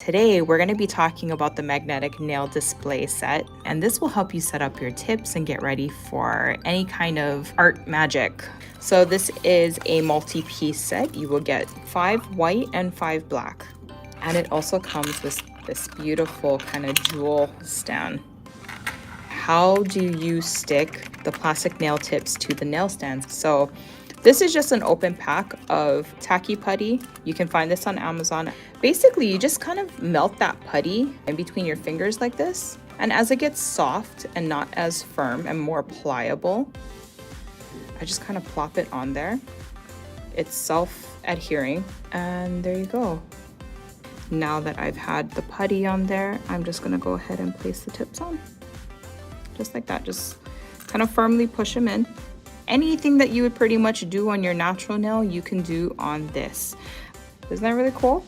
Today, we're going to be talking about the magnetic nail display set, and this will help you set up your tips and get ready for any kind of art magic. So this is a multi-piece set. You will get 5 white and 5 black. And it also comes with this beautiful kind of jewel stand. How do you stick the plastic nail tips to the nail stands? So this is just an open pack of tacky putty. You can find this on Amazon. Basically, you just kind of melt that putty in between your fingers like this. And as it gets soft and not as firm and more pliable, I just kind of plop it on there. It's self-adhering, and there you go. Now that I've had the putty on there, I'm just gonna go ahead and place the tips on. Just like that, just kind of firmly push them in. Anything that you would pretty much do on your natural nail, you can do on this. Isn't that really cool?